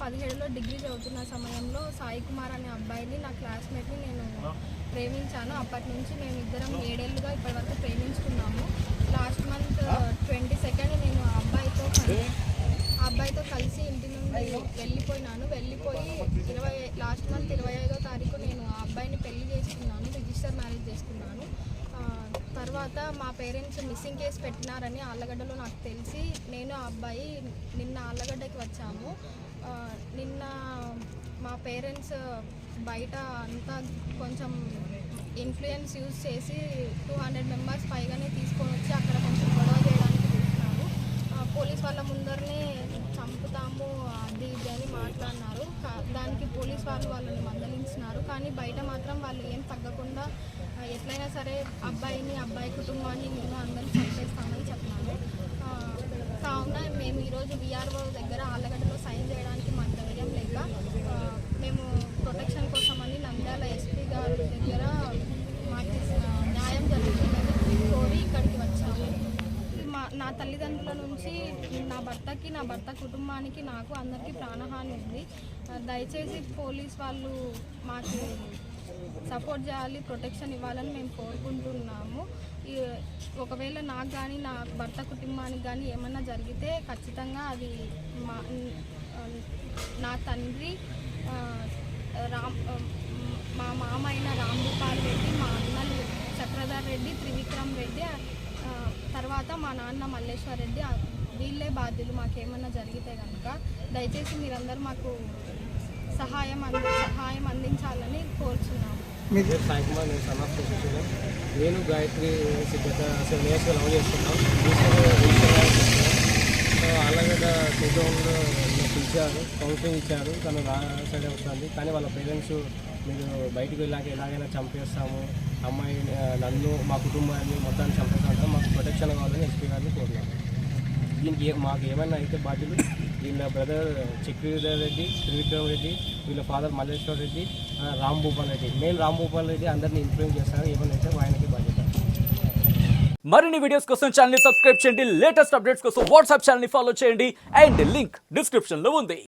2017లో degree చదువుతున్న సమయంలో సాయి కుమార్ అనే అబ్బాయిని, నా క్లాస్మేట్ని నేను ప్రేమించాను. అప్పటి నుంచి మేము ఇద్దరం 7 ఏళ్ళుగా ఇప్పటివరకు ప్రేమించుకున్నాము. లాస్ట్ మంత్ 22nd నేను ఆ అబ్బాయితో కలిసి ఇంటి నుండి వెళ్ళిపోయినాను. వెళ్ళిపోయి లాస్ట్ మంత్ 25వ తారీఖు నేను ఆ అబ్బాయిని పెళ్లి చేసుకున్నాను, రిజిస్టర్ మ్యారేజ్ చేసుకున్నాను. తర్వాత మా పేరెంట్స్ మిస్సింగ్ కేసు పెట్టినారని ఆళ్ళగడ్డలో నాకు తెలిసి నేను ఆ అబ్బాయి నిన్న ఆళ్ళగడ్డకి వచ్చాము. నిన్న మా పేరెంట్స్ బయట అంతా కొంచెం ఇన్ఫ్లుయెన్స్ యూజ్ చేసి 200 మెంబర్స్ పైగానే తీసుకొని వచ్చి అక్కడ కొంచెం గొడవ చేయడానికి చూస్తున్నారు. పోలీస్ వాళ్ళ ముందరనే చంపుతాము అది ఇది అని మాట్లాడినారు. దానికి పోలీస్ వాళ్ళని మందలించినారు. కానీ బయట మాత్రం వాళ్ళు ఏం తగ్గకుండా ఎట్లయినా సరే అబ్బాయి కుటుంబాన్ని నేను అందరినీ చంపేస్తామని చెప్పినాను. కావున మేము ఈరోజు విఆర్ఓ దగ్గర ఆళ్ళగడ్డలో సైన్ చేయడానికి మాకు ధైర్యం లేక మేము ప్రొటెక్షన్ కోసమని నంద్యాల ఎస్పీ గారి దగ్గర మాకు న్యాయం జరుగుతుందని కోరి ఇక్కడికి వచ్చాము. నా తల్లిదండ్రుల నుంచి నా భర్త కుటుంబానికి నాకు అందరికీ ప్రాణహాని ఉంది. దయచేసి పోలీస్ వాళ్ళు మాకు సపోర్ట్ చేయాలి, ప్రొటెక్షన్ ఇవ్వాలని మేము కోరుకుంటున్నాము. ఒకవేళ నాకు కానీ నా భర్త కుటుంబానికి కానీ ఏమన్నా జరిగితే ఖచ్చితంగా అది నా తండ్రి మా మామ అయిన రాంభూపాల్ రెడ్డి, మా అన్నలు చక్రధర్ రెడ్డి, త్రివిక్రమ్ రెడ్డి, తర్వాత మా నాన్న మల్లేశ్వర్ రెడ్డి వీళ్ళే బాధ్యులు మాకేమన్నా జరిగితే కనుక. దయచేసి మీరందరూ మాకు సహాయం అందించాలని కోరుచున్నాము. నేను గాయత్రి గత 7 years లవ్ చేస్తున్నాం. అలాగే 2000 పిలిచారు, కౌన్సిలింగ్ ఇచ్చారు. తను సైడ్ వస్తుంది. కానీ వాళ్ళ పేరెంట్స్ మీరు బయటకు వెళ్ళాక ఎలాగైనా చంపేస్తాము, అమ్మాయి నన్ను మా కుటుంబాన్ని మొత్తాన్ని చంపేస్తాం, మాకు ప్రొటెక్షన్ కావాలని ఎస్పీ గారిని కోరుతున్నాము. దీనికి మాకు ఏమైనా అయితే బాధ్యులు వీళ్ళ బ్రదర్ చక్రధర్ రెడ్డి, త్రివిక్రమ్ రెడ్డి, వీళ్ళ ఫాదర్ మల్లేశ్వర్ రెడ్డి, రాంభూపాల్ రెడ్డి, మెయిన్ రాంభూపాల్ రెడ్డి అందరినీ ఇన్ఫ్లుయెన్స్ చేస్తారు. ఏమైనా అయితే ఆయనకి బాధ్యత. మరిన్ని వీడియోస్ కోసం ఛానల్ ని సబ్స్క్రైబ్ చేయండి. లేటెస్ట్ అప్డేట్స్ కోసం వాట్సాప్ ఛానల్ ని ఫాలో చేయండి. అండ్ లింక్ డిస్క్రిప్షన్ లో ఉంది.